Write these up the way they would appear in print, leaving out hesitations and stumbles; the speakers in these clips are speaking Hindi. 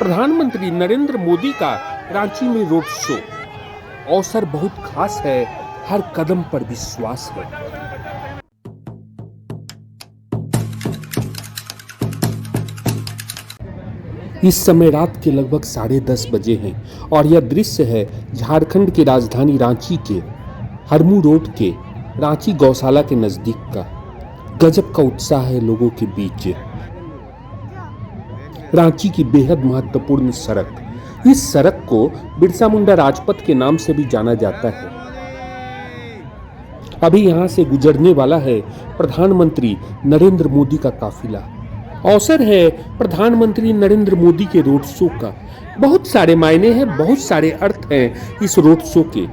प्रधानमंत्री नरेंद्र मोदी का रांची में रोड शो। अवसर बहुत खास है, हर कदम पर विश्वास है। इस समय रात के लगभग 10:30 बजे हैं और यह दृश्य है झारखंड की राजधानी रांची के हरमू रोड के रांची गौशाला के नजदीक का। गजब का उत्साह है लोगों के बीच। रांची की बेहद महत्वपूर्ण सड़क, इस सड़क को बिरसा मुंडा राजपथ के नाम से भी जाना जाता है। अभी यहां से गुजरने वाला है प्रधानमंत्री नरेंद्र मोदी का काफिला। अवसर है प्रधानमंत्री नरेंद्र मोदी के रोड शो का। बहुत सारे मायने हैं, बहुत सारे अर्थ हैं इस रोड शो के।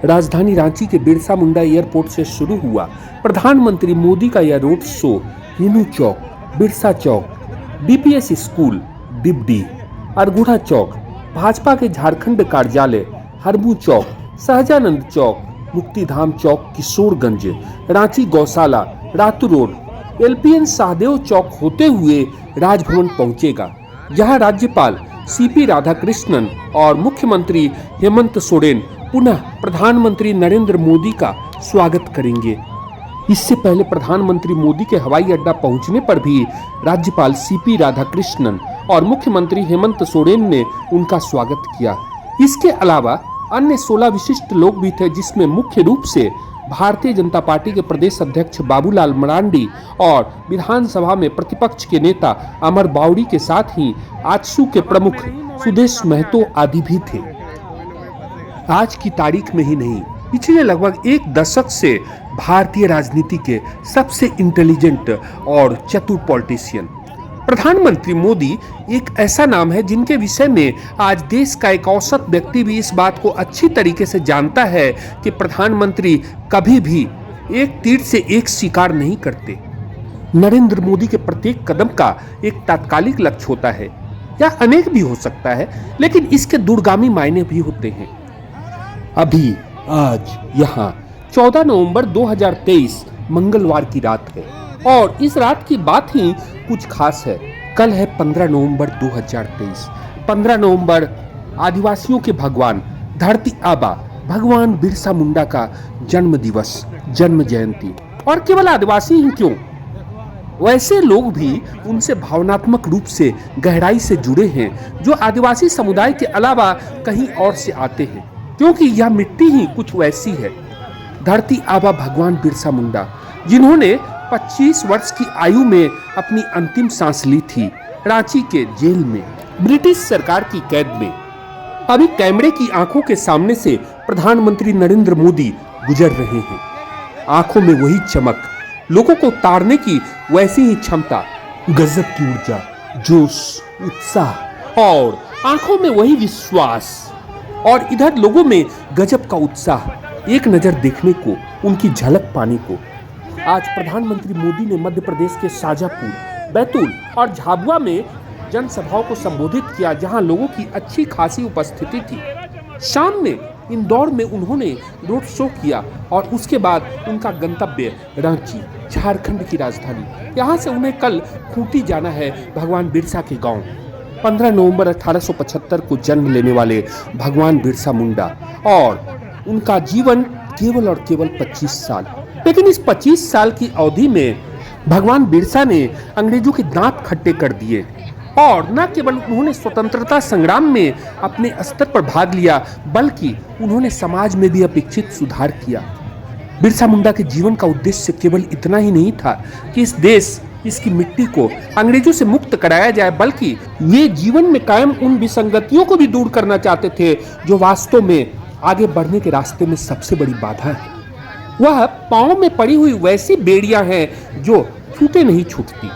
राजधानी रांची के बिरसा मुंडा एयरपोर्ट से शुरू हुआ प्रधानमंत्री मोदी का यह रोड शो हिनू चौक, बिरसा चौक, बीपीएस स्कूल, डिबडी, अरगुड़ा चौक, भाजपा के झारखंड कार्यालय, हरमू चौक, सहजानंद चौक, मुक्तिधाम चौक, किशोरगंज, रांची गौशाला, रातू रोड, एलपीएन सहदेव चौक होते हुए राजभवन पहुंचेगा। जहां राज्यपाल सीपी राधाकृष्णन और मुख्यमंत्री हेमंत सोरेन पुनः प्रधानमंत्री नरेंद्र मोदी का स्वागत करेंगे। इससे पहले प्रधानमंत्री मोदी के हवाई अड्डा पहुंचने पर भी राज्यपाल सीपी राधाकृष्णन और मुख्यमंत्री हेमंत सोरेन ने उनका स्वागत किया। इसके अलावा अन्य 16 विशिष्ट लोग भी थे, जिसमें मुख्य रूप से भारतीय जनता पार्टी के प्रदेश अध्यक्ष बाबूलाल मरांडी और विधानसभा में प्रतिपक्ष के नेता अमर बावड़ी के साथ ही आजसू के प्रमुख सुदेश महतो आदि भी थे। आज की तारीख में ही नहीं, पिछले लगभग एक दशक से भारतीय राजनीति के सबसे इंटेलिजेंट और चतुर पॉलिटिशियन प्रधानमंत्री मोदी एक ऐसा नाम है जिनके विषय में आज देश का एक औसत व्यक्ति भी इस बात को अच्छी तरीके से जानता है कि प्रधानमंत्री कभी भी एक तीर से एक शिकार नहीं करते। नरेंद्र मोदी के प्रत्येक कदम का एक तात्कालिक लक्ष्य होता है या अनेक भी हो सकता है, लेकिन इसके दूरगामी मायने भी होते हैं। अभी आज यहाँ 14 नवंबर 2023 मंगलवार की रात है और इस रात की बात ही कुछ खास है। कल है 15 नवंबर 2023। 15 नवंबर आदिवासियों के भगवान, धरती आबा भगवान बिरसा मुंडा का जन्म दिवस, जन्म जयंती। और केवल आदिवासी ही क्यों, वैसे लोग भी उनसे भावनात्मक रूप से गहराई से जुड़े हैं जो आदिवासी समुदाय के अलावा कहीं और से आते हैं, क्योंकि यह मिट्टी ही कुछ वैसी है। धरती आबा भगवान बिरसा मुंडा, जिन्होंने 25 वर्ष की आयु में अपनी अंतिम सांस ली थी रांची के जेल में, ब्रिटिश सरकार की कैद में। अभी कैमरे की आंखों के सामने से प्रधानमंत्री नरेंद्र मोदी गुजर रहे हैं। आंखों में वही चमक, लोगों को तारने की वैसी ही क्षमता, गजब की ऊर्जा, जोश, उत्साह और आंखों में वही विश्वास। और इधर लोगों में गजब का उत्साह, एक नजर देखने को, उनकी झलक पाने को। आज प्रधानमंत्री मोदी ने मध्य प्रदेश के शाजापुर, बैतूल और झाबुआ में जनसभाओं को संबोधित किया, जहां लोगों की अच्छी खासी उपस्थिति थी। शाम में इंदौर में उन्होंने रोड शो किया और उसके बाद उनका गंतव्य रांची, झारखंड की राजधानी। यहां से उन्हें कल खूंटी जाना है, भगवान बिरसा के गांव। 15 नवंबर 1875 को जन्म लेने वाले भगवान बिरसा मुंडा और उनका जीवन केवल और केवल 25 साल। लेकिन इस 25 साल की अवधि में भगवान बिरसा ने अंग्रेजों के दांत खट्टे कर दिए और न केवल उन्होंने स्वतंत्रता संग्राम में अपने स्तर पर भाग लिया, बल्कि उन्होंने समाज में भी अपेक्षित सुधार किया। बिरसा मुंडा के जीवन का उद्देश्य केवल इतना ही नहीं था कि इस देश, इसकी मिट्टी को अंग्रेजों से मुक्त कराया जाए, बल्कि वे जीवन में कायम उन विसंगतियों को भी दूर करना चाहते थे जो वास्तव में आगे बढ़ने के रास्ते में सबसे बड़ी बाधा है। वह पांव में पड़ी हुई वैसी बेड़ियां हैं जो छूते नहीं छूटती।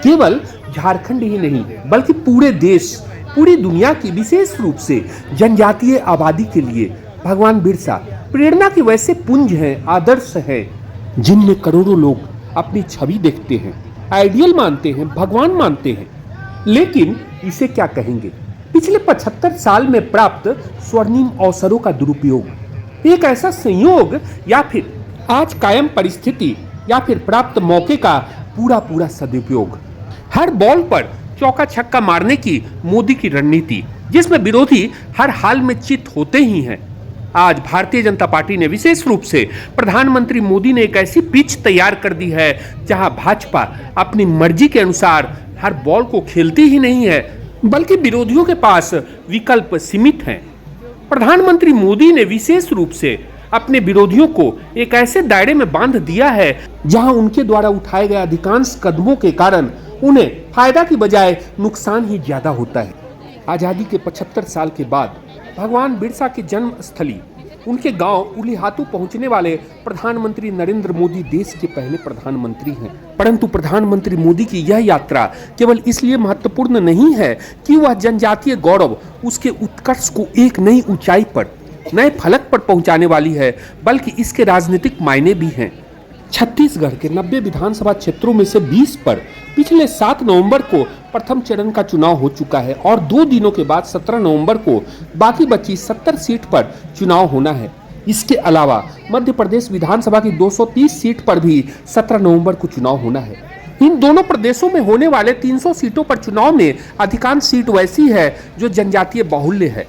केवल झारखंड ही नहीं, बल्कि पूरे देश, पूरी दुनिया की, विशेष रूप से जनजातीय आबादी के लिए भगवान बिरसा प्रेरणा के वैसे पुंज हैं, आदर्श हैं, जिनमें करोड़ों लोग अपनी छवि देखते हैं, आइडियल मानते हैं, भगवान मानते हैं। लेकिन इसे क्या कहेंगे, पिछले 75 साल में प्राप्त स्वर्णिम अवसरों का दुरुपयोग, एक ऐसा संयोग या फिर आज कायम परिस्थिति या फिर प्राप्त मौके का पूरा सदुपयोग। हर बॉल पर चौका छक्का मारने की मोदी की रणनीति, जिसमें विरोधी हर हाल में चित होते ही हैं। आज भारतीय जनता पार्टी ने विशेष रूप से प्रधानमंत्री मोदी ने एक ऐसी पिच तैयार कर दी है जहां भाजपा अपनी मर्जी के अनुसार हर बॉल को खेलती ही नहीं है, बल्कि विरोधियों के पास विकल्प सीमित हैं। प्रधानमंत्री मोदी ने विशेष रूप से अपने विरोधियों को एक ऐसे दायरे में बांध दिया है जहां उनके द्वारा उठाए गए अधिकांश कदमों के कारण उन्हें फायदा की बजाय नुकसान ही ज्यादा होता है। आजादी के 75 साल के बाद भगवान बिरसा की जन्म स्थली उनके गांव उलीहातू पहुंचने वाले प्रधानमंत्री नरेंद्र मोदी देश के पहले प्रधानमंत्री हैं। परंतु प्रधानमंत्री मोदी की यह यात्रा केवल इसलिए महत्वपूर्ण नहीं है कि वह जनजातीय गौरव, उसके उत्कर्ष को एक नई ऊंचाई पर, नए फलक पर पहुंचाने वाली है, बल्कि इसके राजनीतिक मायने भी हैं। छत्तीसगढ़ के 90 विधानसभा क्षेत्रों में से 20 पर पिछले 7 नवंबर को प्रथम चरण का चुनाव हो चुका है और 2 दिनों के बाद 17 नवंबर को बाकी बची 70 सीट पर चुनाव होना है। इसके अलावा मध्य प्रदेश विधानसभा की 230 सीट पर भी 17 नवंबर को चुनाव होना है। इन दोनों प्रदेशों में होने वाले 300 सीटों पर चुनाव में अधिकांश सीट वैसी है जो जनजातीय बाहुल्य है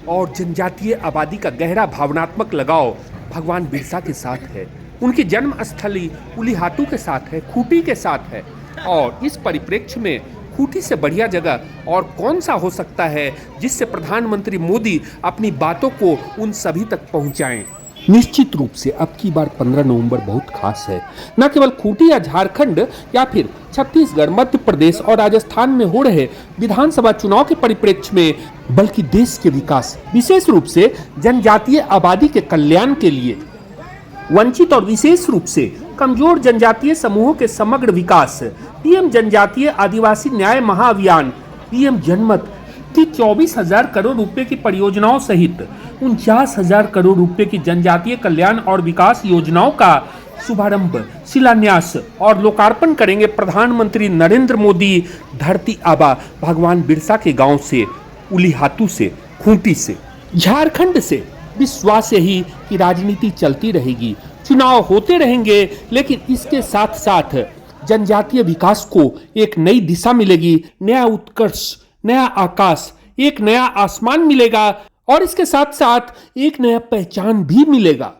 और जनजातीय आबादी का गहरा भावनात्मक लगाव भगवान बिरसा के साथ है, उनकी जन्म स्थली उलीहातू के साथ है, खूंटी के साथ है। और इस परिप्रेक्ष्य में खूंटी से बढ़िया जगह और कौन सा हो सकता है जिससे प्रधानमंत्री मोदी अपनी बातों को उन सभी तक पहुंचाएं। निश्चित रूप से अब की बार 15 नवंबर बहुत खास है, न केवल खूंटी या झारखंड या फिर छत्तीसगढ़, मध्य प्रदेश और राजस्थान में हो रहे विधानसभा चुनाव के परिप्रेक्ष्य में, बल्कि देश के विकास, विशेष रूप से जनजातीय आबादी के कल्याण के लिए, वंचित और विशेष रूप से कमजोर जनजातीय समूहों के समग्र विकास, पीएम जनजातीय आदिवासी न्याय महाअभियान, पीएम जनमत की 24,000 करोड़ रुपए की परियोजनाओं सहित 49,000 करोड़ रुपए की जनजातीय कल्याण और विकास योजनाओं का शुभारंभ, शिलान्यास और लोकार्पण करेंगे प्रधानमंत्री नरेंद्र मोदी धरती आबा भगवान बिरसा के गांव से, उलीहातू से, खूंटी से, झारखंड से। विश्वास यही कि राजनीति चलती रहेगी, चुनाव होते रहेंगे, लेकिन इसके साथ साथ जनजातीय विकास को एक नई दिशा मिलेगी, नया उत्कर्ष, नया आकाश, एक नया आसमान मिलेगा और इसके साथ साथ एक नया पहचान भी मिलेगा।